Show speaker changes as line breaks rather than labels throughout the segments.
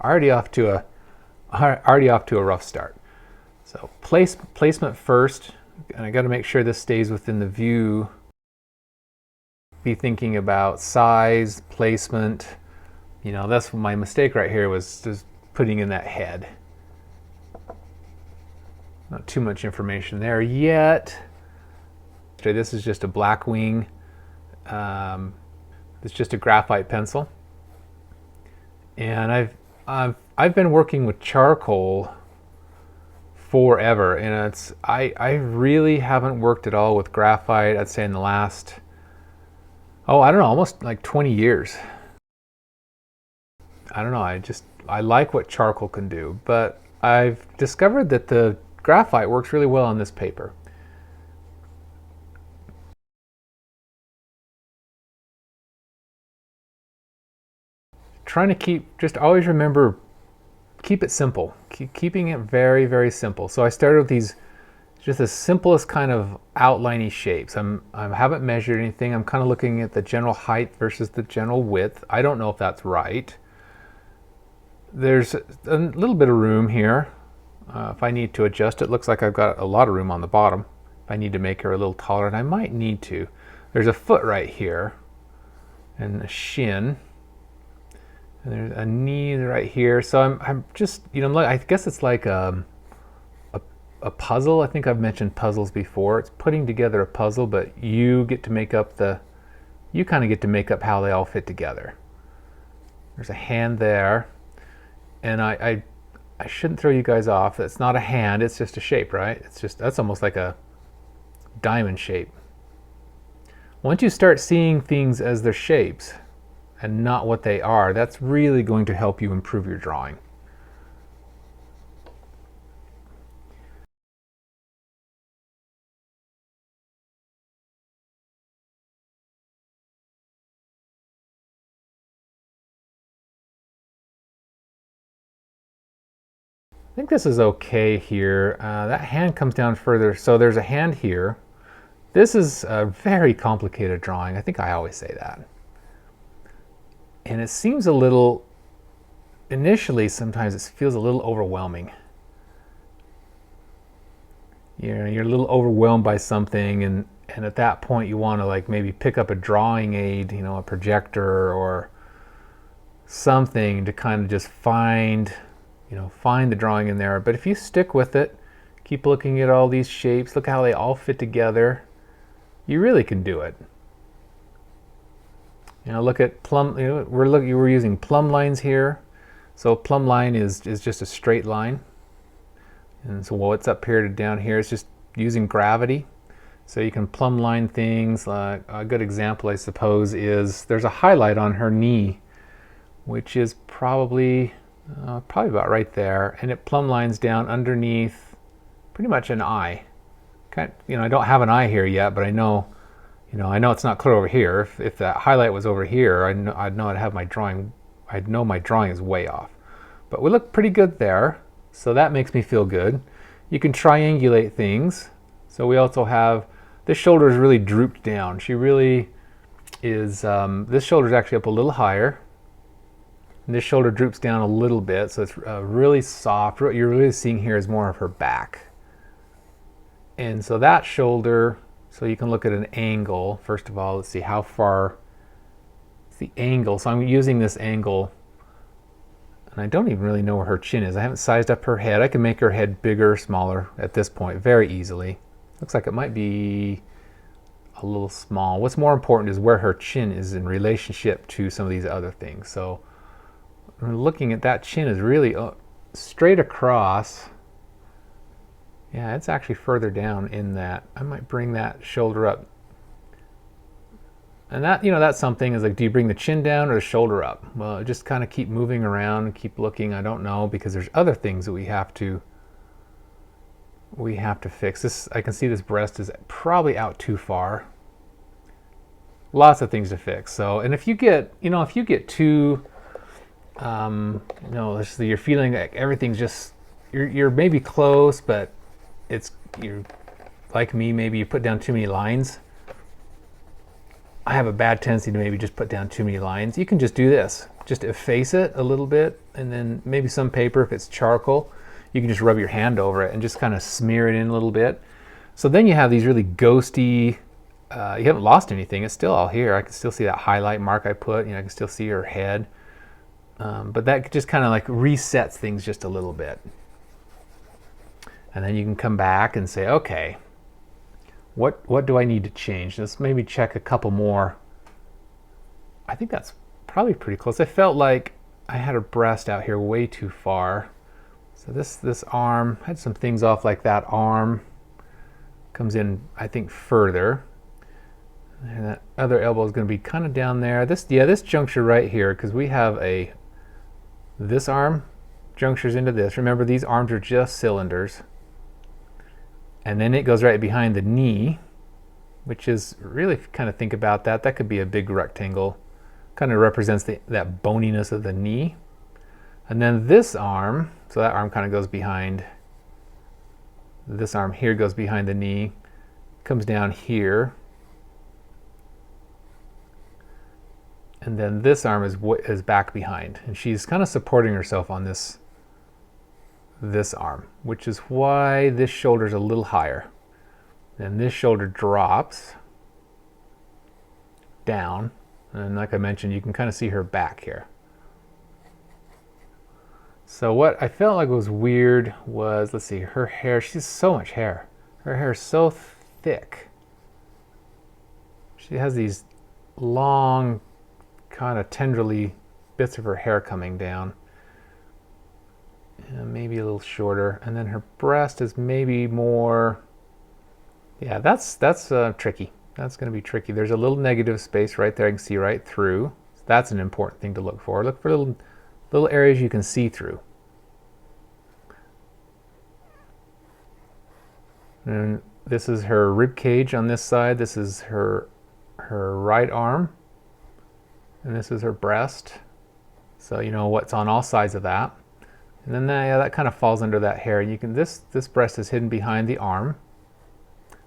Already off to a rough start. So placement first, and I got to make sure this stays within the view. Be thinking about size, placement. You know, that's my mistake right here, was just putting in that head. Not too much information there yet. Okay, this is just a black wing. It's just a graphite pencil, and I've been working with charcoal forever, and I really haven't worked at all with graphite. I'd say in the last, I don't know, almost like 20 years. I don't know, I like what charcoal can do, but I've discovered that the graphite works really well on this paper. Trying to just always remember, keep it simple. Keeping it very, very simple. So I started with these, just the simplest kind of outliney shapes. I haven't measured anything. I'm kind of looking at the general height versus the general width. I don't know if that's right. There's a little bit of room here. If I need to adjust it, looks like I've got a lot of room on the bottom. If I need to make her a little taller, and I might need to. There's a foot right here, and a shin. And there's a knee right here. So I'm just, you know, I guess it's like a puzzle. I think I've mentioned puzzles before. It's putting together a puzzle, but you kind of get to make up how they all fit together. There's a hand there. And I shouldn't throw you guys off. That's not a hand, it's just a shape, right? That's almost like a diamond shape. Once you start seeing things as their shapes and not what they are, that's really going to help you improve your drawing. I think this is okay here. That hand comes down further, so there's a hand here. This is a very complicated drawing. I think I always say that. And it seems a little, initially sometimes it feels a little overwhelming. You're a little overwhelmed by something, and at that point you want to like maybe pick up a drawing aid, you know, a projector or something to kind of just find the drawing in there. But if you stick with it, keep looking at all these shapes, look how they all fit together, you really can do it. You know, look at plumb, you know, we're using plumb lines here. So plumb line is just a straight line. And so what's up here to down here is just using gravity. So you can plumb line things. Like a good example, I suppose, is there's a highlight on her knee, which is probably about right there, and it plumb lines down underneath pretty much an eye. I don't have an eye here yet, but I know it's not clear over here. If that highlight was over here, I'd know I'd have my drawing. I'd know my drawing is way off. But we look pretty good there, so that makes me feel good. You can triangulate things. So we also have, this shoulder is really drooped down. She really is, this shoulder is actually up a little higher. And this shoulder droops down a little bit, so it's really soft. What you're really seeing here is more of her back. And so that shoulder, so you can look at an angle. First of all, let's see how far it's the angle. So I'm using this angle, and I don't even really know where her chin is. I haven't sized up her head. I can make her head bigger or smaller at this point very easily. Looks like it might be a little small. What's more important is where her chin is in relationship to some of these other things. So looking at that chin is really straight across. Yeah, it's actually further down in that. I might bring that shoulder up. And that, that's something is like, do you bring the chin down or the shoulder up? Well, just kind of keep moving around and keep looking. I don't know, because there's other things that we have to fix. This, I can see this breast is probably out too far. Lots of things to fix. So, and if you get too, you're feeling like everything's just, you're maybe close, but you're like me, maybe you put down too many lines. I have a bad tendency to maybe just put down too many lines. You can just do this. Just efface it a little bit, and then maybe some paper, if it's charcoal, you can just rub your hand over it and just kind of smear it in a little bit. So then you have these really ghosty, you haven't lost anything. It's still all here. I can still see that highlight mark I put. I can still see her head. But that just kind of like resets things just a little bit. And then you can come back and say, okay, what do I need to change? Let's maybe check a couple more. I think that's probably pretty close. I felt like I had her breast out here way too far. So this arm, I had some things off, like that arm comes in, I think, further. And that other elbow is going to be kind of down there. This juncture right here, because we have this arm junctures into this. Remember, these arms are just cylinders. And then it goes right behind the knee, which is really, if you kind of think about that, that could be a big rectangle. Kind of represents that boniness of the knee. And then this arm, so that arm kind of goes behind, this arm here goes behind the knee, comes down here. And then this arm is back behind. And she's kind of supporting herself on this arm, which is why this shoulder is a little higher. Then this shoulder drops down, and like I mentioned, you can kind of see her back here. So what I felt like was weird was, let's see, her hair. She has so much hair. Her hair is so thick. She has these long, kind of tendrily bits of her hair coming down. Maybe a little shorter, and then her breast is maybe more. Yeah, that's tricky. That's going to be tricky. There's a little negative space right there. I can see right through. That's an important thing to look for. Look for little areas you can see through. And this is her rib cage on this side. This is her right arm, and this is her breast. So you know what's on all sides of that. And then that kind of falls under that hair. You can this breast is hidden behind the arm.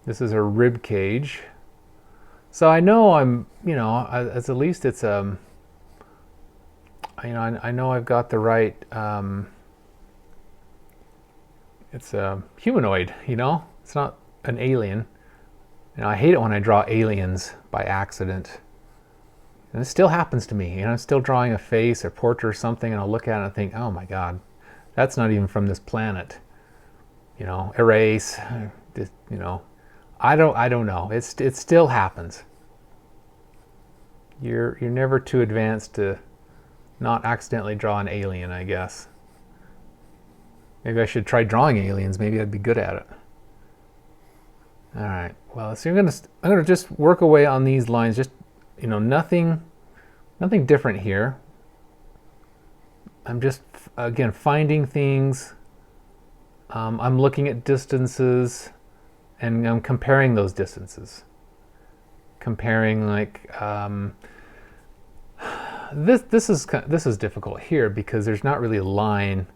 This is her rib cage. So I know I'm, as at least it's I know I've got the right. It's a humanoid. It's not an alien. I hate it when I draw aliens by accident. And it still happens to me. I'm still drawing a face or portrait or something, and I'll look at it and think, oh my God. That's not even from this planet. Erase. I don't know. It still happens. You're never too advanced to not accidentally draw an alien, I guess. Maybe I should try drawing aliens. Maybe I'd be good at it. All right. Well, so I'm gonna just work away on these lines. Just nothing different here. I'm just, again, finding things. I'm looking at distances, and I'm comparing those distances. Comparing, like, this is difficult here because there's not really a line.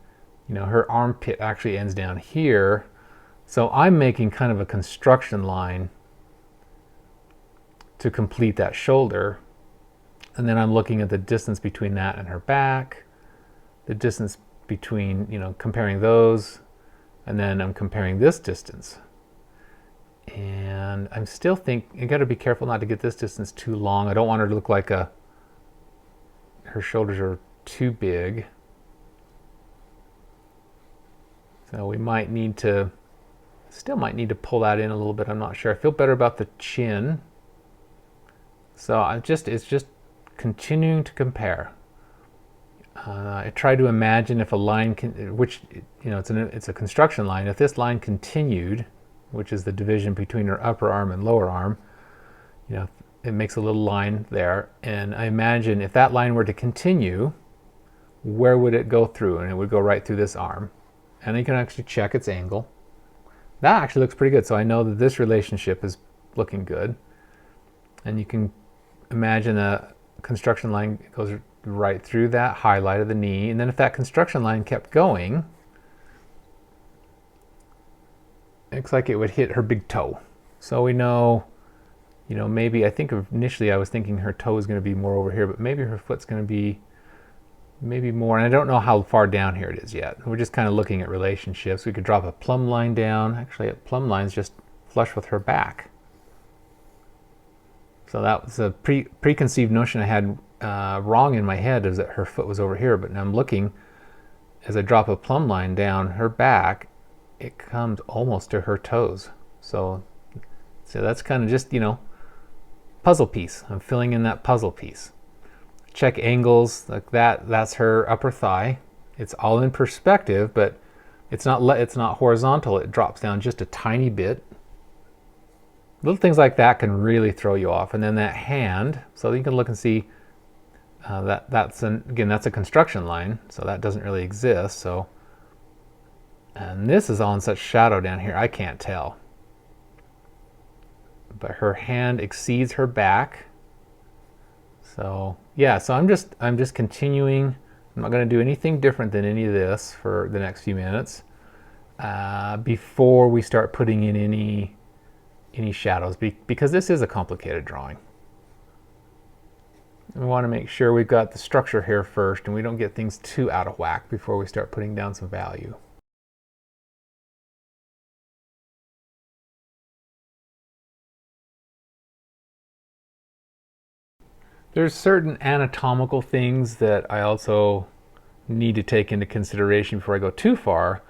Her armpit actually ends down here, so I'm making kind of a construction line to complete that shoulder, and then I'm looking at the distance between that and her back. The distance between, comparing those, and then I'm comparing this distance. And I'm still you got to be careful not to get this distance too long. I don't want her to look like her shoulders are too big. So we still might need to pull that in a little bit. I'm not sure. I feel better about the chin. So it's just continuing to compare. I try to imagine if a line it's a construction line. If this line continued, which is the division between her upper arm and lower arm, it makes a little line there. And I imagine if that line were to continue, where would it go through? And it would go right through this arm. And you can actually check its angle. That actually looks pretty good. So I know that this relationship is looking good. And you can imagine a construction line goes right through that highlight of the knee. And then if that construction line kept going, looks like it would hit her big toe. So we know, you know, maybe, I think initially I was thinking her toe is going to be more over here, but maybe her foot's going to be maybe more, and I don't know how far down here it is yet. We're just kind of looking at relationships. We could drop a plumb line down. Actually, a plumb line's just flush with her back. So that was a preconceived notion I had wrong in my head, is that her foot was over here, but now I'm looking, as I drop a plumb line down her back, it comes almost to her toes. So that's kind of just, you know, puzzle piece. I'm filling in that puzzle piece. Check angles like that. That's her upper thigh. It's all in perspective, but it's not horizontal. It drops down just a tiny bit. Little things like that can really throw you off. And then that hand, so you can look and see that's a construction line, so that doesn't really exist. So, and this is all in such shadow down here, I can't tell. But her hand exceeds her back. So yeah, so I'm just continuing. I'm not going to do anything different than any of this for the next few minutes before we start putting in any shadows, because this is a complicated drawing. We want to make sure we've got the structure here first and we don't get things too out of whack before we start putting down some value. There's certain anatomical things that I also need to take into consideration before I go too far.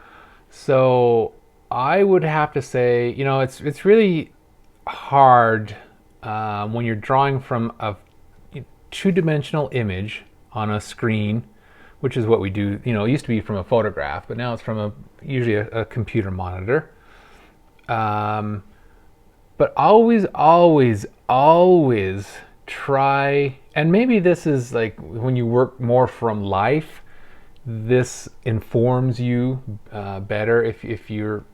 So I would have to say, you know, it's really hard when you're drawing from a two-dimensional image on a screen, which is what we do. You know, it used to be from a photograph, but now it's from usually a computer monitor. But always try, and maybe this is like when you work more from life, this informs you better. If you're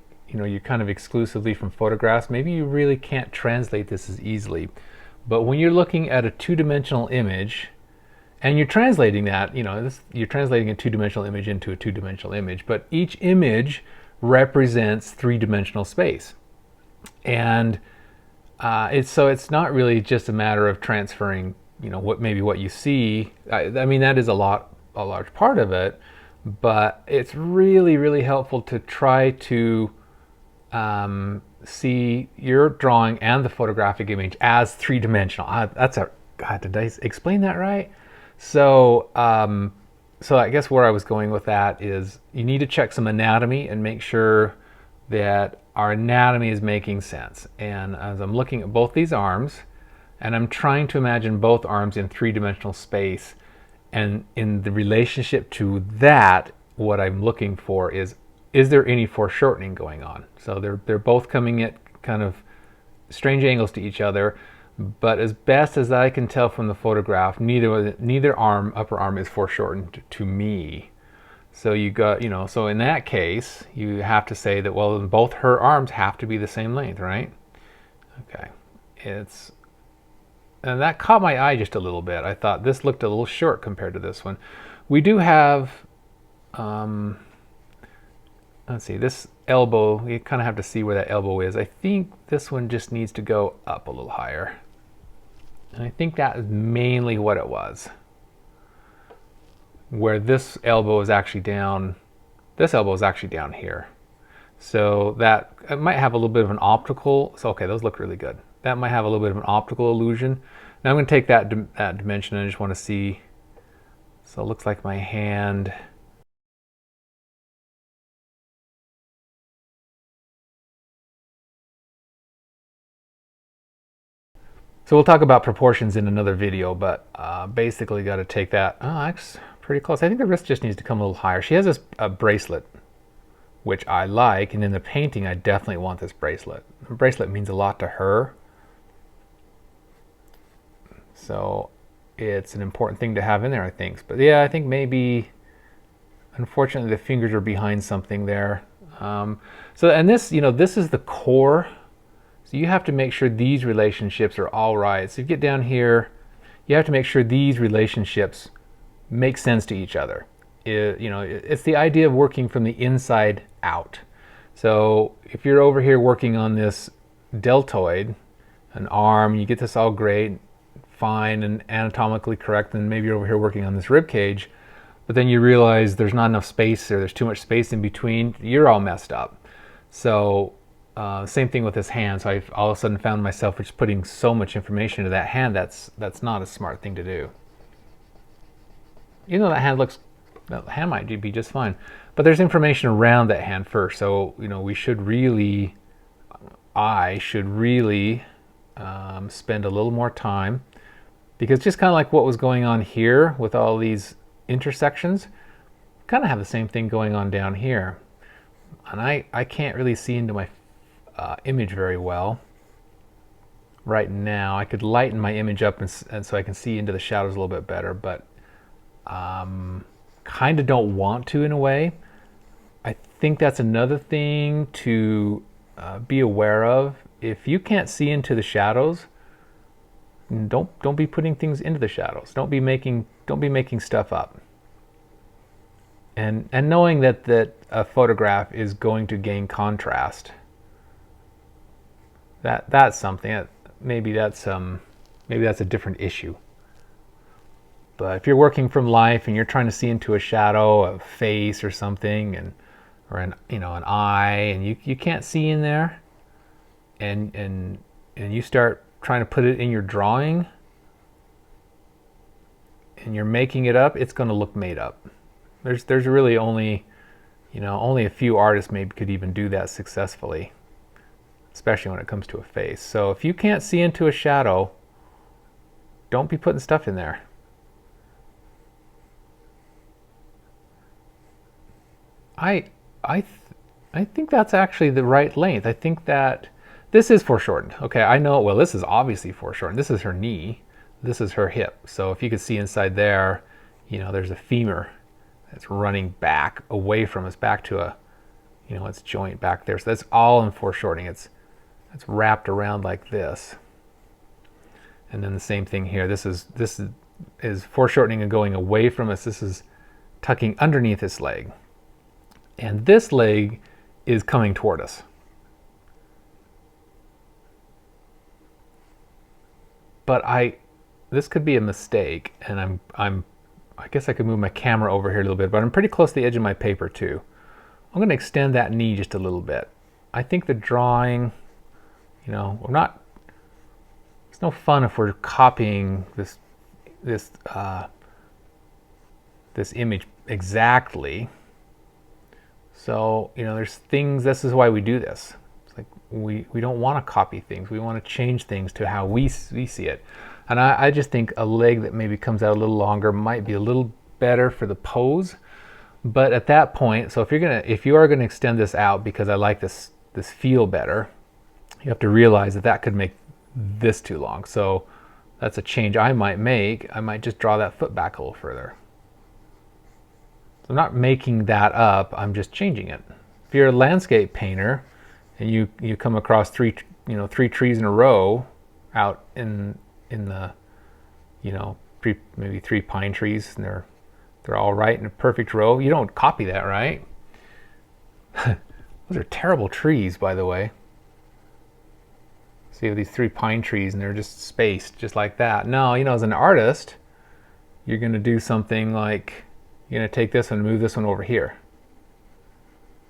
kind of exclusively from photographs, maybe you really can't translate this as easily. But when you're looking at a two-dimensional image and you're translating that, you're translating a two-dimensional image into a two-dimensional image, but each image represents three-dimensional space. And it's not really just a matter of transferring, what you see. I mean, that is a large part of it, but it's really, really helpful to try to see your drawing and the photographic image as three-dimensional. God, did I explain that right? So I guess where I was going with that is you need to check some anatomy and make sure that our anatomy is making sense. And as I'm looking at both these arms, and I'm trying to imagine both arms in three-dimensional space, and in the relationship to that, what I'm looking for is there any foreshortening going on? So they're both coming at kind of strange angles to each other, but as best as I can tell from the photograph, neither upper arm is foreshortened to me. So you got, so in that case, you have to say that, well, both her arms have to be the same length, right? Okay. And that caught my eye just a little bit. I thought this looked a little short compared to this one. We do have, let's see, this elbow, you kind of have to see where that elbow is. I think this one just needs to go up a little higher. And I think that is mainly what it was. Where this elbow is actually down, this elbow is actually down here. So that it might have a little bit of an optical, so okay, those look really good. That might have a little bit of an optical illusion. Now I'm going to take that dimension and I just want to see, so it looks like my hand, so we'll talk about proportions in another video, but basically got to take that, that's pretty close. I think the wrist just needs to come a little higher. She has a bracelet, which I like, and in the painting I definitely want this bracelet. The bracelet means a lot to her, so it's an important thing to have in there, I think. But yeah, I think maybe, unfortunately, the fingers are behind something there. And this, this is the core. So you have to make sure these relationships are all right. So you get down here, you have to make sure these relationships make sense to each other. It's the idea of working from the inside out. So if you're over here working on this deltoid, an arm, you get this all great, fine and anatomically correct, and maybe you're over here working on this rib cage, but then you realize there's not enough space or there's too much space in between, you're all messed up. So same thing with this hand. So I've all of a sudden found myself just putting so much information into that hand. That's not a smart thing to do. Even though that hand might be just fine, but there's information around that hand first. So we should really, I should really spend a little more time, because just kind of like what was going on here with all these intersections, kind of have the same thing going on down here. And I can't really see into my image very well right now. I could lighten my image up and so I can see into the shadows a little bit better, but kind of don't want to in a way. I think that's another thing to be aware of. If you can't see into the shadows, don't be putting things into the shadows. Don't be making stuff up. And knowing that a photograph is going to gain contrast, that's something. Maybe that's a different issue. But if you're working from life and you're trying to see into a shadow, a face or something, or an eye, and you can't see in there, and you start trying to put it in your drawing, and you're making it up, it's going to look made up. There's really only a few artists maybe could even do that successfully, especially when it comes to a face. So if you can't see into a shadow, don't be putting stuff in there. I think that's actually the right length. I think that this is foreshortened. Okay, I know, well, this is obviously foreshortened. This is her knee. This is her hip. So if you could see inside there, there's a femur that's running back away from us, back to its joint back there. So that's all in foreshortening. It's wrapped around like this. And then the same thing here. This is foreshortening and going away from us. This is tucking underneath this leg. And this leg is coming toward us. But this could be a mistake, and I guess I could move my camera over here a little bit, but I'm pretty close to the edge of my paper too. I'm going to extend that knee just a little bit. I think the drawing, it's no fun if we're copying this image exactly. So, there's things, this is why we do this. It's like we don't want to copy things. We want to change things to how we see it. And I just think a leg that maybe comes out a little longer might be a little better for the pose. But at that point, so if you are gonna extend this out because I like this feel better, you have to realize that could make this too long. So that's a change I might make. I might just draw that foot back a little further. So I'm not making that up, I'm just changing it. If you're a landscape painter and you come across three trees in a row out in the maybe 3 pine trees, and they're all right in a perfect row, you don't copy that, right? Those are terrible trees, by the way. So you have these 3 pine trees and they're just spaced just like that. No, as an artist, you're going to do something like, you're going to take this one and move this one over here.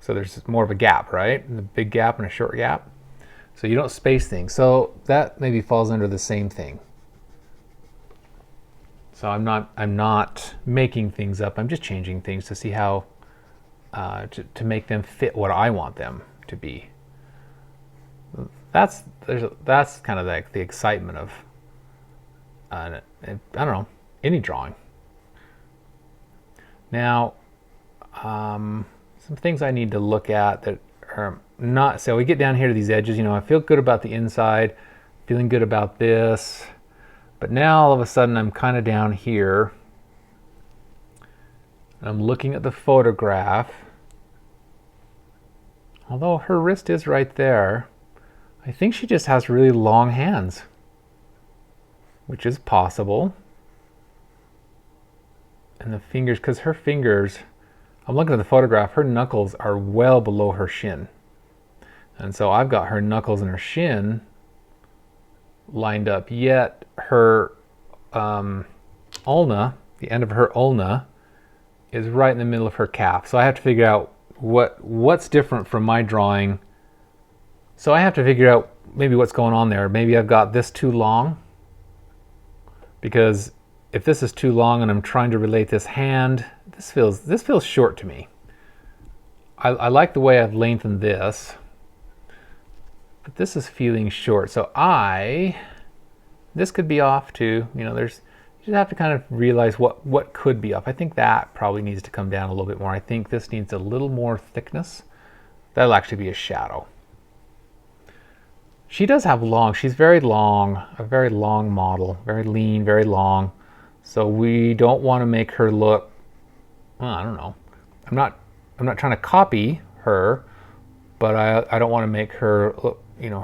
So there's more of a gap, right? A big gap and a short gap. So you don't space things. So that maybe falls under the same thing. So I'm not making things up. I'm just changing things to see how to make them fit what I want them to be. That's kind of like the excitement of I don't know, any drawing. Now, some things I need to look at that are not, so we get down here to these edges, I feel good about the inside, feeling good about this, but now all of a sudden I'm kind of down here. I'm looking at the photograph. Although her wrist is right there, I think she just has really long hands, which is possible. And the fingers, because her fingers, I'm looking at the photograph, her knuckles are well below her shin. And so I've got her knuckles and her shin lined up, yet her ulna, the end of her ulna, is right in the middle of her calf. So I have to figure out what's different from my drawing. So I have to figure out maybe what's going on there. Maybe I've got this too long, because if this is too long and I'm trying to relate this hand, this feels short to me. I like the way I've lengthened this, but this is feeling short. So this could be off too. You know, you just have to kind of realize what could be off. I think that probably needs to come down a little bit more. I think this needs a little more thickness. That'll actually be a shadow. She does have she's very long, a very long model, very lean, very long. So we don't want to make her look, well, I don't know. I'm not trying to copy her, but I don't want to make her look, you know,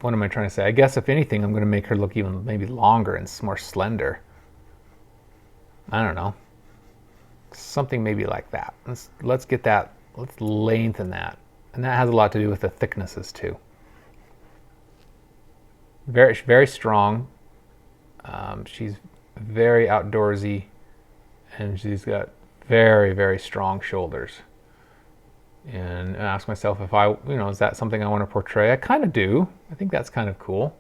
what am I trying to say? I guess if anything, I'm going to make her look even maybe longer and more slender. I don't know. Something maybe like that. Let's get that, let's lengthen that. And that has a lot to do with the thicknesses too. Very, very strong. She's very outdoorsy, and she's got very, very strong shoulders. And I ask myself if is that something I want to portray? I kind of do. I think that's kind of cool.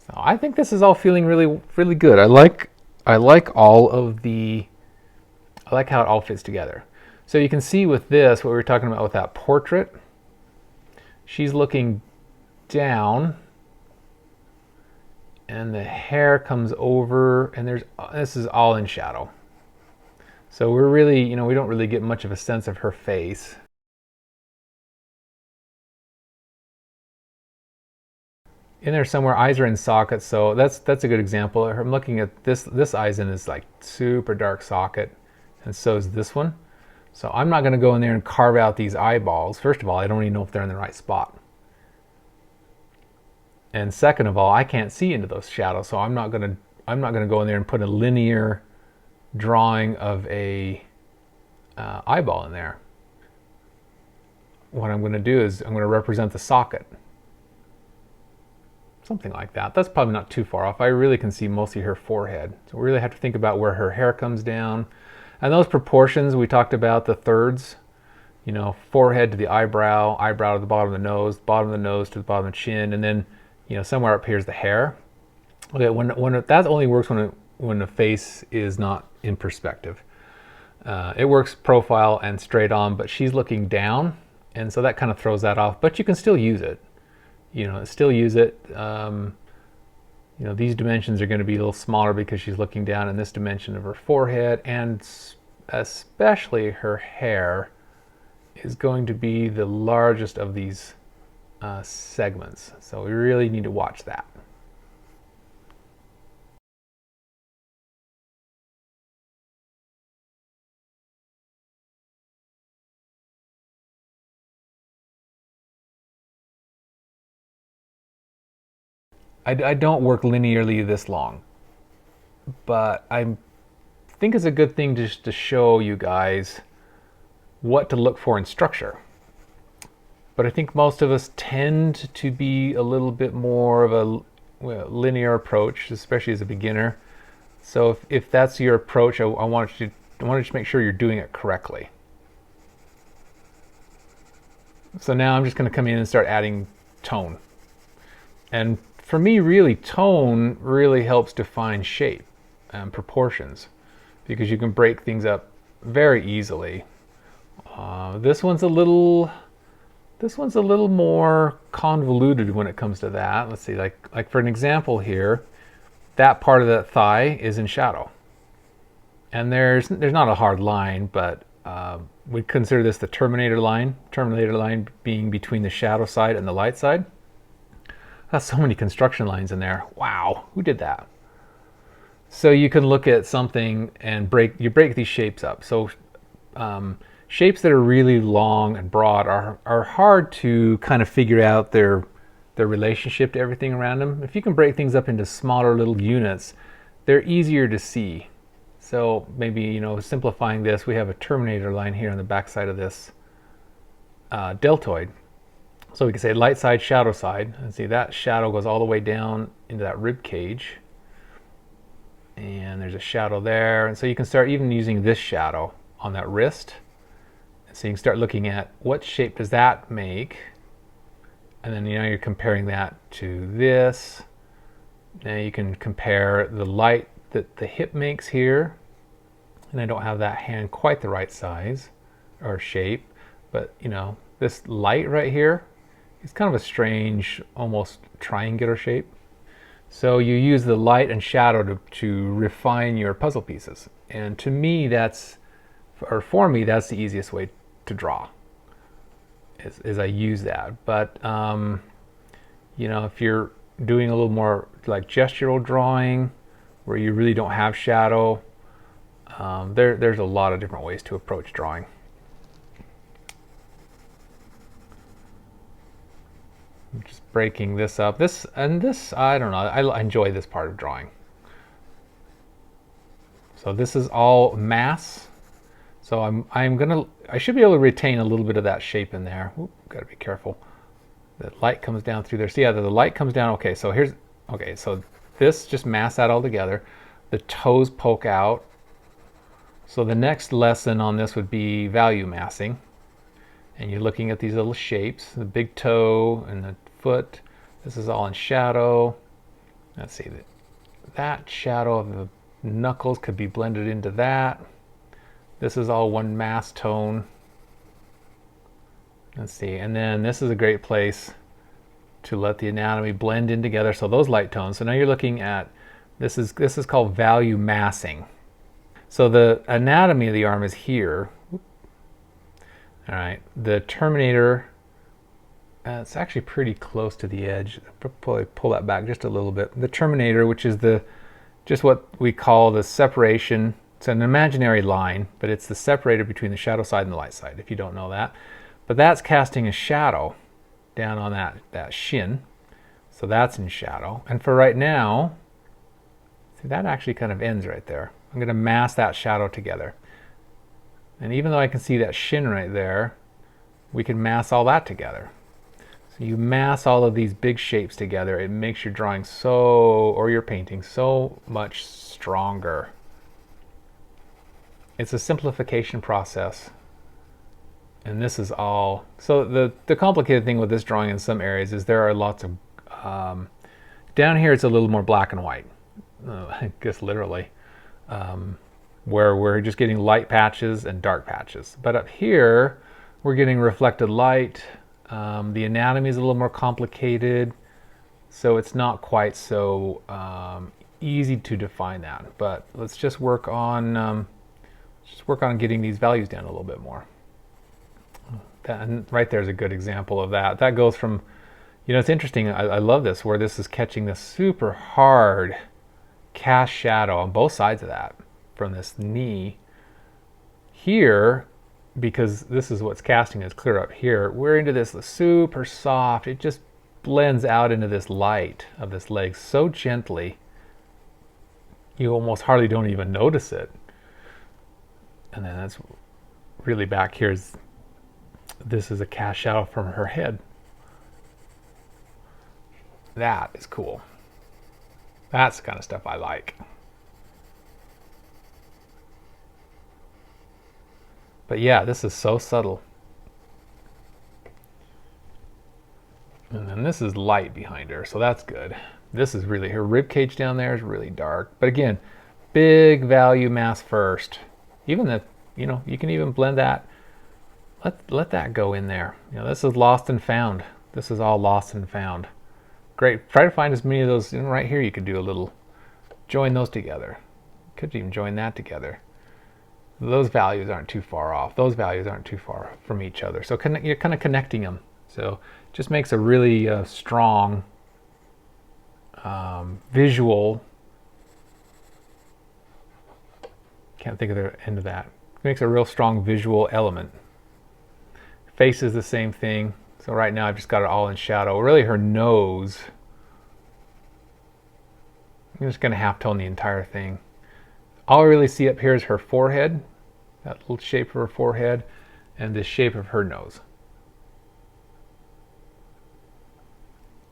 So I think this is all feeling really, really good. I like all of I like how it all fits together. So you can see with this, what we were talking about with that portrait, she's looking down and the hair comes over, and this is all in shadow. So we're really, we don't really get much of a sense of her face. In there somewhere, eyes are in sockets, so that's a good example. I'm looking at this eye's in is like super dark socket, and so is this one. So I'm not going to go in there and carve out these eyeballs. First of all, I don't even know if they're in the right spot. And second of all, I can't see into those shadows, so I'm not going to go in there and put a linear drawing of a eyeball in there. What I'm going to do is I'm going to represent the socket. Something like that. That's probably not too far off. I really can see mostly her forehead. So we really have to think about where her hair comes down. And those proportions, we talked about the thirds, forehead to the eyebrow, eyebrow to the bottom of the nose to the bottom of the chin, and then, somewhere up here is the hair. Okay, that only works when the face is not in perspective. It works profile and straight on, but she's looking down, and so that kind of throws that off, but you can still use it. Still use it. These dimensions are going to be a little smaller because she's looking down, in this dimension of her forehead, and especially her hair is going to be the largest of these segments. So we really need to watch that. I don't work linearly this long, but I think it's a good thing just to show you guys what to look for in structure. But I think most of us tend to be a little bit more of a linear approach, especially as a beginner. So if that's your approach, I want you to make sure you're doing it correctly. So now I'm just going to come in and start adding tone. And for me, really, tone really helps define shape and proportions, because you can break things up very easily. This one's a little more convoluted when it comes to that. Let's see, like for an example here, that part of that thigh is in shadow, and there's not a hard line, but we consider this the terminator line. Terminator line being between the shadow side and the light side. That's so many construction lines in there. Wow, who did that? So you can look at something and break these shapes up. So shapes that are really long and broad are hard to kind of figure out their relationship to everything around them. If you can break things up into smaller little units, they're easier to see. So maybe, simplifying this, we have a terminator line here on the back side of this deltoid. So we can say light side, shadow side, and see that shadow goes all the way down into that rib cage. And there's a shadow there. And so you can start even using this shadow on that wrist. And so you can start looking at what shape does that make. And then you're comparing that to this. Now you can compare the light that the hip makes here. And I don't have that hand quite the right size or shape. But this light right here, it's kind of a strange, almost triangular shape. So you use the light and shadow to refine your puzzle pieces. And to me, for me, that's the easiest way to draw, is I use that. But, if you're doing a little more like gestural drawing, where you really don't have shadow, there's a lot of different ways to approach drawing. I'm just breaking this up. This, I don't know, I enjoy this part of drawing. So this is all mass. So I should be able to retain a little bit of that shape in there. Oop, gotta be careful. The light comes down through there. So yeah, the light comes down. Okay, so so this just mass that all together. The toes poke out. So the next lesson on this would be value massing. And you're looking at these little shapes, the big toe and the foot. This is all in shadow. Let's see, that shadow of the knuckles could be blended into that. This is all one mass tone. Let's see, and then this is a great place to let the anatomy blend in together. So those light tones. So now you're looking at, this is called value massing. So the anatomy of the arm is here. All right, the terminator, it's actually pretty close to the edge. I'll probably pull that back just a little bit. The terminator, which is just what we call the separation. It's an imaginary line, but it's the separator between the shadow side and the light side, if you don't know that. But that's casting a shadow down on that shin. So that's in shadow. And for right now, see, that actually kind of ends right there. I'm going to mass that shadow together. And even though I can see that shin right there, we can mass all that together. So you mass all of these big shapes together, it makes your drawing or your painting so much stronger. It's a simplification process. And this is all, so the complicated thing with this drawing in some areas is there are lots of, down here it's a little more black and white, I guess literally. Where we're just getting light patches and dark patches. But up here, we're getting reflected light. The anatomy is a little more complicated, so it's not quite so easy to define that. But let's just work on getting these values down a little bit more. And right there's a good example of that. That goes from, it's interesting. I love this, where this is catching this super hard cast shadow on both sides of that. From this knee here, because this is what's casting is clear up here, we're into this super soft, it just blends out into this light of this leg so gently you almost hardly don't even notice it. And then that's really back here, this is a cast shadow from her head. That is cool. That's the kind of stuff I like. But yeah, this is so subtle. And then this is light behind her, so that's good. This is really, her rib cage down there is really dark. But again, big value mass first. Even you can even blend that. Let that go in there. This is lost and found. This is all lost and found. Great. Try to find as many of those. Right here, you could do a little, join those together. Could even join that together. Those values aren't too far off. Those values aren't too far from each other. So you're kind of connecting them. So it just makes a really strong visual. Can't think of the end of that. It makes a real strong visual element. Face is the same thing. So right now I've just got it all in shadow. Really her nose, I'm just going to half tone the entire thing. All I really see up here is her forehead, that little shape of her forehead, and the shape of her nose.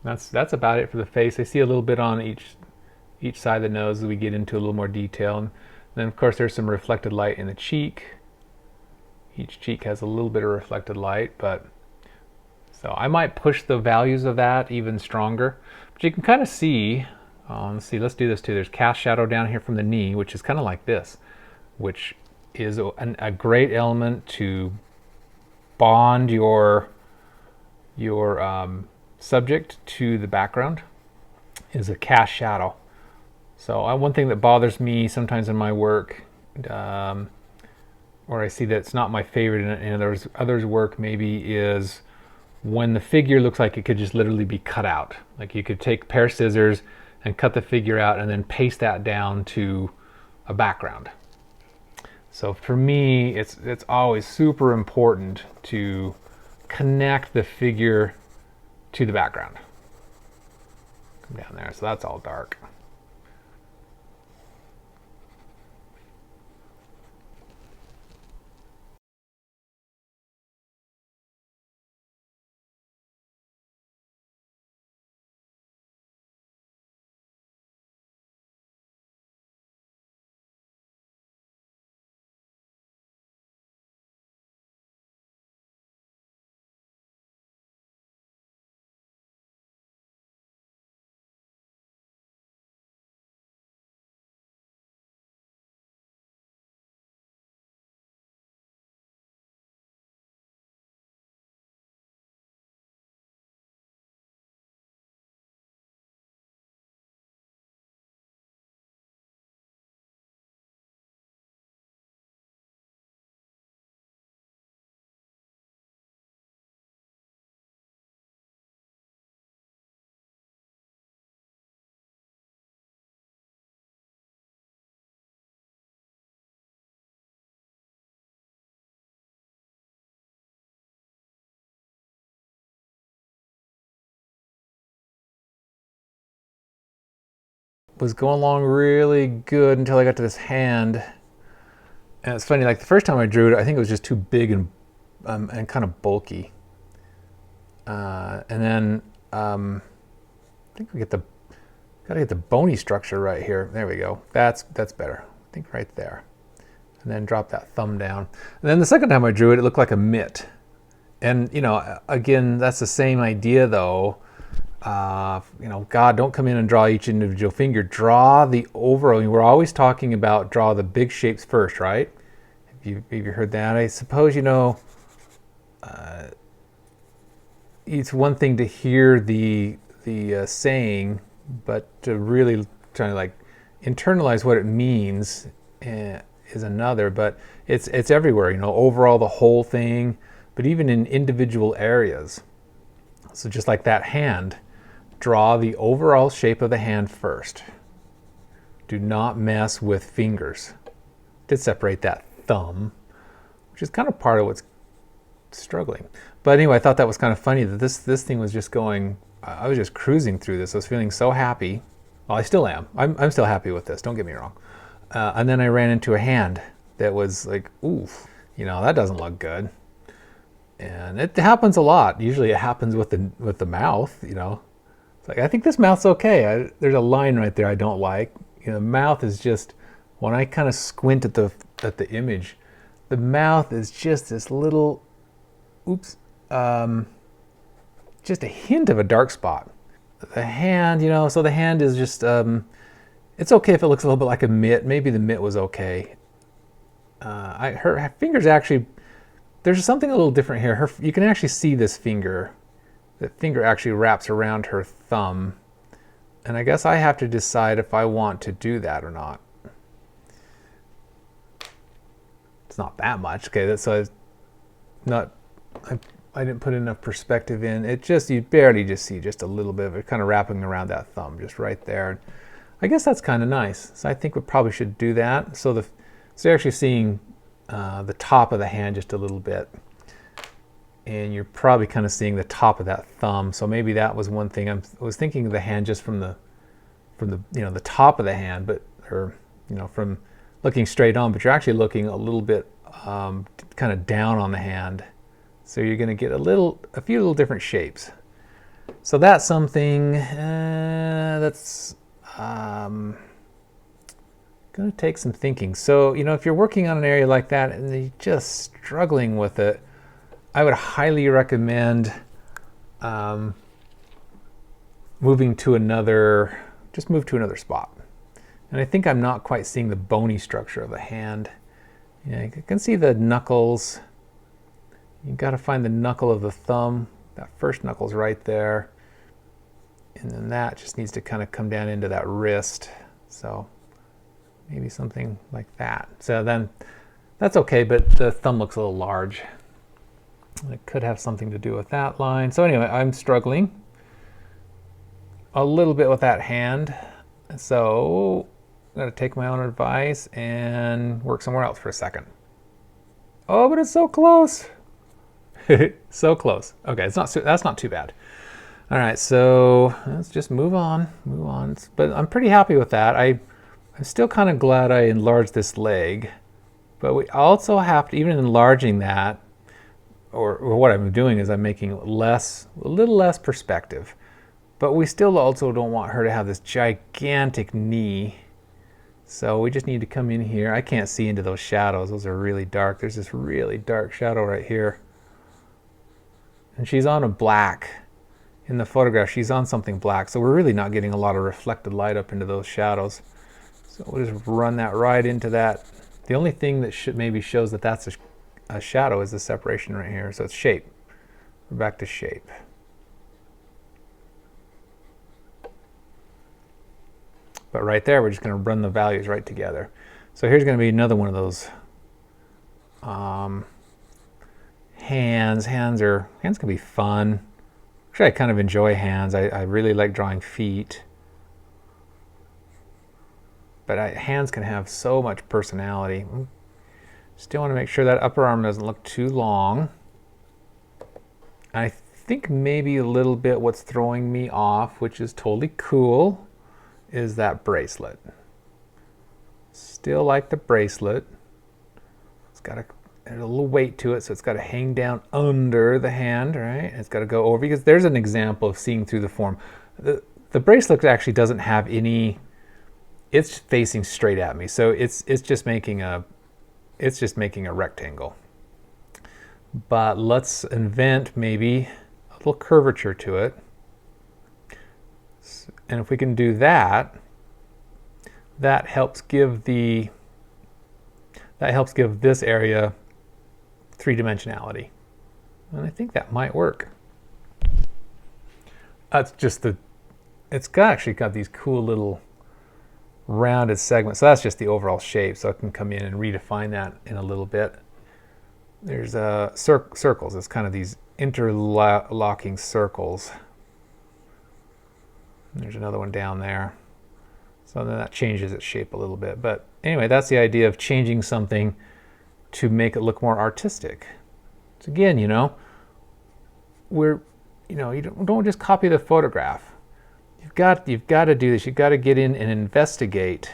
That's about it for the face. I see a little bit on each side of the nose as we get into a little more detail. And then of course there's some reflected light in the cheek. Each cheek has a little bit of reflected light, but so I might push the values of that even stronger. But you can kind of see, let's do this too. There's cast shadow down here from the knee, which is kind of like this, which is a great element to bond your subject to the background, is a cast shadow. So one thing that bothers me sometimes in my work, or I see that it's not my favorite in others' work maybe, is when the figure looks like it could just literally be cut out. Like you could take a pair of scissors and cut the figure out and then paste that down to a background. So for me, it's always super important to connect the figure to the background. Come down there, so that's all dark. Was going along really good until I got to this hand. And it's funny, like the first time I drew it, I think it was just too big and kind of bulky. And then I think gotta get the bony structure right here. There we go. That's better. I think right there. And then drop that thumb down. And then the second time I drew it, it looked like a mitt. And you know, again, that's the same idea though. You know, God, don't come in and draw each individual finger. Draw the overall. We're always talking about draw the big shapes first, right? Have you heard that? I suppose, you know, it's one thing to hear the saying, but to really try to like internalize what it means is another. But it's everywhere, you know, overall the whole thing, but even in individual areas. So just like that hand, draw the overall shape of the hand first. Do not mess with fingers. Did separate that thumb, which is kind of part of what's struggling. But anyway, I thought that was kind of funny that this thing was just going, I was just cruising through this. I was feeling so happy. Well, I still am. I'm still happy with this, don't get me wrong. And then I ran into a hand that was like, oof, you know, that doesn't look good. And it happens a lot. Usually it happens with the mouth, you know. It's like, I think this mouth's okay. There's a line right there I don't like. You know, the mouth is just, when I kind of squint at the image, the mouth is just this little, oops, just a hint of a dark spot. The hand, you know, so the hand is just, it's okay if it looks a little bit like a mitt. Maybe the mitt was okay. Her fingers actually, there's something a little different here. You can actually see this finger. The finger actually wraps around her thumb. And I guess I have to decide if I want to do that or not. It's not that much. Okay, so I didn't put enough perspective in. It just, you barely just see just a little bit of it kind of wrapping around that thumb, just right there. I guess that's kind of nice. So I think we probably should do that. So you're actually seeing the top of the hand just a little bit, and you're probably kind of seeing the top of that thumb. So maybe that was one thing. I was thinking of the hand just from the you know, the top of the hand, but or you know, from looking straight on, but you're actually looking a little bit kind of down on the hand. So you're going to get a few little different shapes. So that's something that's going to take some thinking. So, you know, if you're working on an area like that and you're just struggling with it, I would highly recommend moving to another, just move to another spot. And I think I'm not quite seeing the bony structure of the hand. Yeah, you can see the knuckles. You got to find the knuckle of the thumb. That first knuckle's right there. And then that just needs to kind of come down into that wrist. So maybe something like that. So then that's okay, but the thumb looks a little large. It could have something to do with that line. So anyway, I'm struggling a little bit with that hand. So I'm going to take my own advice and work somewhere else for a second. Oh, but it's so close. So close. Okay, that's not too bad. All right, so let's just move on. But I'm pretty happy with that. I'm still kind of glad I enlarged this leg, but we also have to, even enlarging that, or what I'm doing is I'm making a little less perspective. But we still also don't want her to have this gigantic knee. So we just need to come in here. I can't see into those shadows. Those are really dark. There's this really dark shadow right here. And she's on a black. In the photograph, she's on something black. So we're really not getting a lot of reflected light up into those shadows. So we'll just run that right into that. The only thing that maybe shows that that's a shadow is the separation right here. So it's shape. We're back to shape. But right there, we're just going to run the values right together. So here's going to be another one of those hands. Hands can be fun. Actually, I kind of enjoy hands. I really like drawing feet. But hands can have so much personality. Still want to make sure that upper arm doesn't look too long. I think maybe a little bit what's throwing me off, which is totally cool, is that bracelet. Still like the bracelet. It's got a little weight to it, so it's got to hang down under the hand, right? It's got to go over, because there's an example of seeing through the form. The bracelet actually doesn't have any, it's facing straight at me, so it's just making a rectangle. But let's invent maybe a little curvature to it. And if we can do that, that helps give this area three-dimensionality. And I think that might work. That's just actually got these cool little rounded segments. So that's just the overall shape. So I can come in and redefine that in a little bit. There's circles. It's kind of these interlocking circles. There's another one down there. So then that changes its shape a little bit. But anyway, that's the idea of changing something to make it look more artistic. So again, you don't just copy the photograph. You've got to do this. You've got to get in and investigate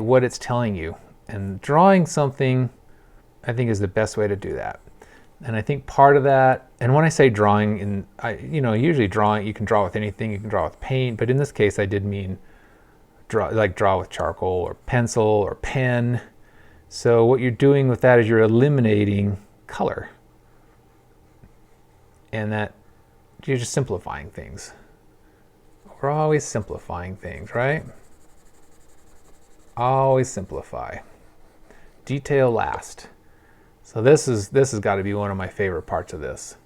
what it's telling you. And drawing something, I think, is the best way to do that. And I think part of that, and when I say drawing, usually drawing, you can draw with anything. You can draw with paint, but in this case, I did mean draw with charcoal or pencil or pen. So what you're doing with that is you're eliminating color, and that you're just simplifying things. We're always simplifying things, right? Always simplify. Detail last. So this has got to be one of my favorite parts of this.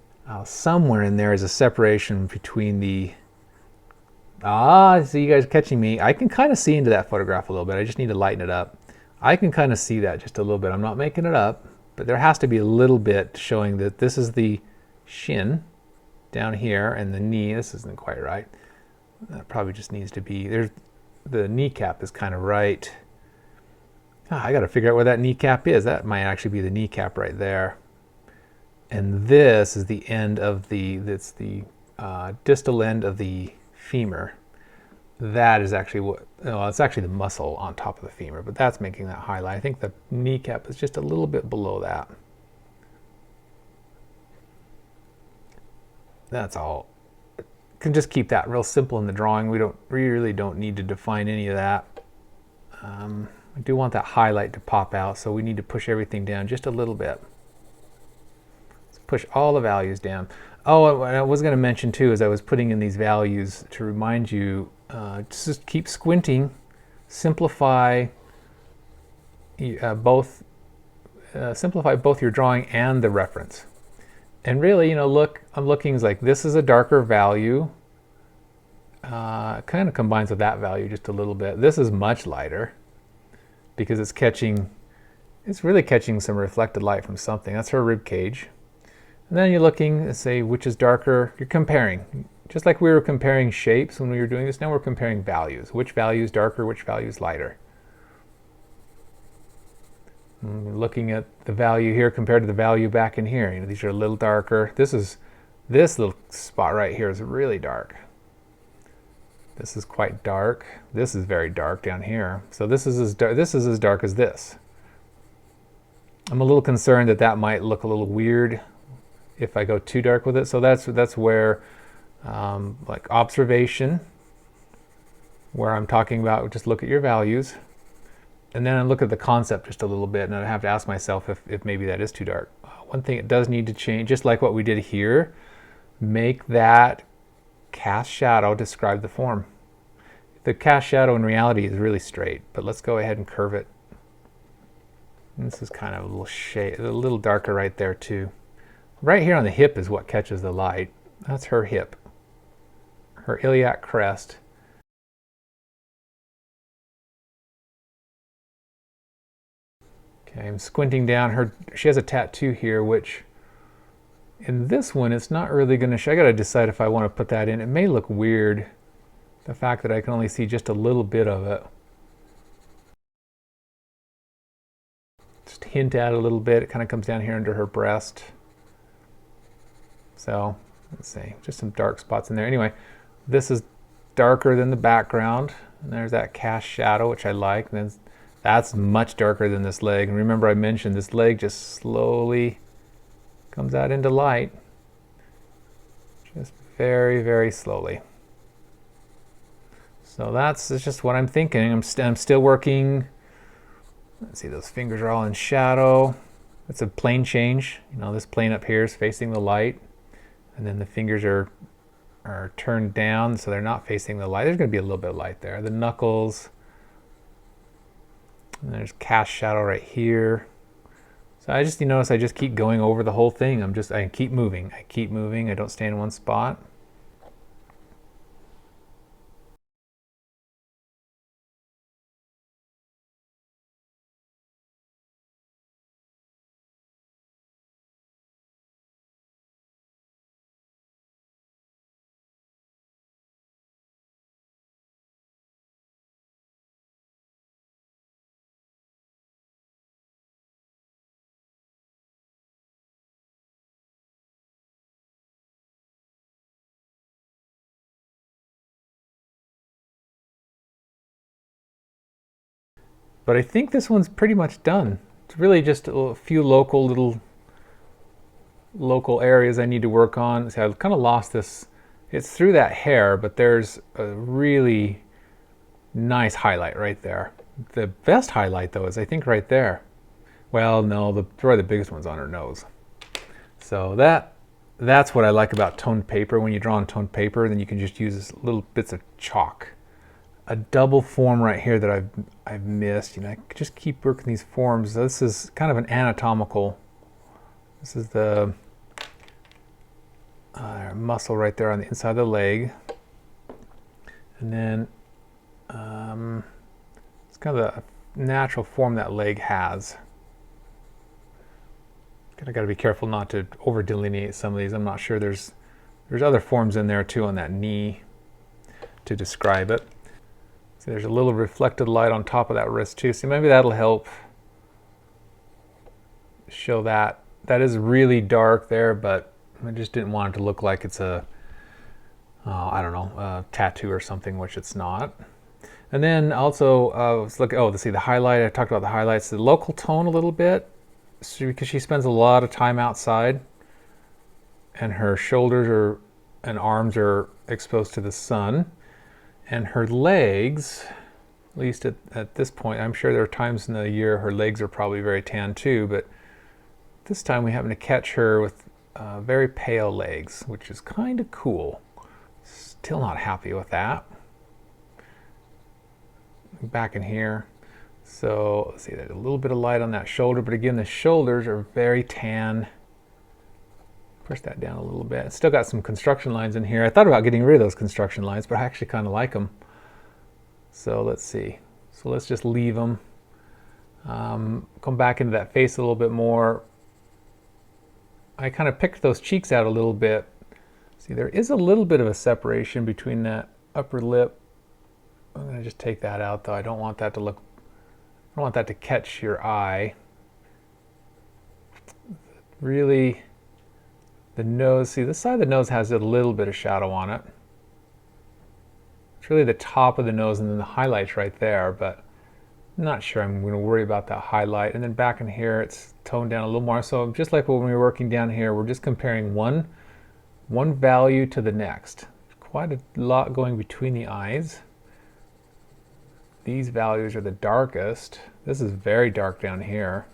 Somewhere in there is a separation between the... see, you guys catching me. I can kind of see into that photograph a little bit. I just need to lighten it up. I can kind of see that just a little bit. I'm not making it up, but there has to be a little bit showing that this is the shin down here, and the knee. This isn't quite right. That probably just needs to be... the kneecap is kind of right. I got to figure out where that kneecap is. That might actually be the kneecap right there. And this is the end of that's the distal end of the femur. That is actually it's actually the muscle on top of the femur, but that's making that highlight. I think the kneecap is just a little bit below that. That's all. Can just keep that real simple in the drawing. We really don't need to define any of that. I do want that highlight to pop out, so we need to push everything down just a little bit. Let's push all the values down. Oh, what I was going to mention too, as I was putting in these values, to remind you, just keep squinting, simplify simplify both your drawing and the reference. And really, look, I'm looking like this is a darker value. It kind of combines with that value just a little bit. This is much lighter because it's really catching some reflected light from something. That's her rib cage. And then you're looking to say which is darker. You're comparing. Just like we were comparing shapes when we were doing this, now we're comparing values. Which value is darker, which value is lighter. And we're looking at the value here compared to the value back in here. These are a little darker. This little spot right here is really dark. This is quite dark. This is very dark down here. So this is as dark as this. I'm a little concerned that might look a little weird if I go too dark with it. So that's where like observation, where I'm talking about just look at your values, and then I look at the concept just a little bit, and I have to ask myself if maybe that is too dark. One thing it does need to change, just like what we did here, make that cast shadow describe the form. The cast shadow in reality is really straight, but let's go ahead and curve it. And this is kind of a little shade, a little darker right there too. Right here on the hip is what catches the light. That's her hip, her iliac crest. Okay, I'm squinting down. She has a tattoo here, which in this one, it's not really going to show. I got to decide if I want to put that in. It may look weird, the fact that I can only see just a little bit of it. Just hint at it a little bit. It kind of comes down here under her breast. So, let's see, just some dark spots in there. Anyway, this is darker than the background. And there's that cast shadow, which I like. And then that's much darker than this leg. And remember I mentioned this leg just slowly comes out into light. Just very, very slowly. So that's just what I'm thinking. I'm still working. Let's see, those fingers are all in shadow. It's a plane change. This plane up here is facing the light. And then the fingers are turned down, so they're not facing the light. There's going to be a little bit of light there. The knuckles. And there's cast shadow right here. So you notice I just keep going over the whole thing. I keep moving. I don't stay in one spot. But I think this one's pretty much done. It's really just a few local areas I need to work on. See, I've kind of lost this. It's through that hair, but there's a really nice highlight right there. The best highlight though is I think right there. Well, no, probably the biggest one's on her nose. So that's what I like about toned paper. When you draw on toned paper, then you can just use little bits of chalk. A double form right here that I've missed. I just keep working these forms. This is kind of an anatomical. This is the muscle right there on the inside of the leg, and then it's kind of the natural form that leg has. I got to be careful not to over delineate some of these. I'm not sure. There's other forms in there too on that knee to describe it. See, there's a little reflected light on top of that wrist too. So maybe that'll help show that. That is really dark there, but I just didn't want it to look like it's a tattoo or something, which it's not. And then also, let's look. Oh, see the highlight. I talked about the highlights. The local tone a little bit, because she spends a lot of time outside, and her shoulders and arms are exposed to the sun. And her legs, at least at this point, I'm sure there are times in the year her legs are probably very tan too, but this time we happen to catch her with very pale legs, which is kind of cool. Still not happy with that. Back in here. So let's see, there's a little bit of light on that shoulder, but again, the shoulders are very tan. Push that down a little bit. It's still got some construction lines in here. I thought about getting rid of those construction lines, but I actually kind of like them. So let's see. So let's just leave them. Come back into that face a little bit more. I kind of picked those cheeks out a little bit. See, there is a little bit of a separation between that upper lip. I'm going to just take that out, though. I don't want that to look, I don't want that to catch your eye. Really, the nose, see, this side of the nose has a little bit of shadow on it. It's really the top of the nose and then the highlight's right there, but I'm not sure I'm going to worry about that highlight. And then back in here, it's toned down a little more. So just like when we were working down here, we're just comparing one value to the next. Quite a lot going between the eyes. These values are the darkest. This is very dark down here.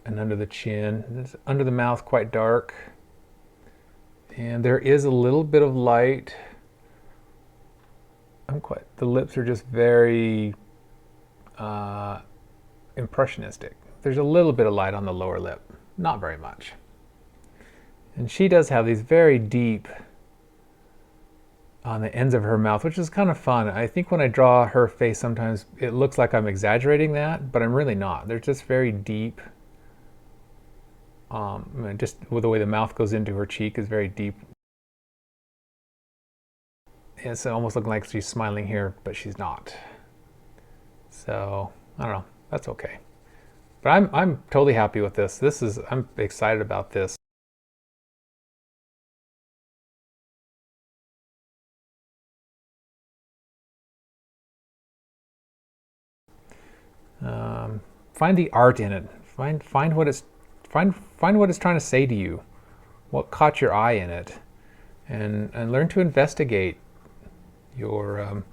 And under the chin, this under the mouth, quite dark. And there is a little bit of light. The lips are just very impressionistic. There's a little bit of light on the lower lip, not very much. And she does have these very deep on the ends of her mouth, which is kind of fun. I think when I draw her face, sometimes it looks like I'm exaggerating that, but I'm really not. They're just very deep. Just with the way the mouth goes into her cheek is very deep. It's almost looking like she's smiling here, but she's not. So I don't know. That's okay. But I'm totally happy with this. I'm excited about this. Find the art in it. Find what it's trying to say to you. What caught your eye in it, and learn to investigate your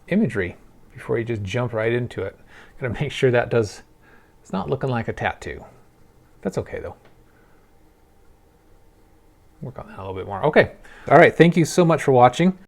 imagery before you just jump right into it. Gotta make sure that it's not looking like a tattoo. That's okay though. Work on that a little bit more. Okay. All right. Thank you so much for watching.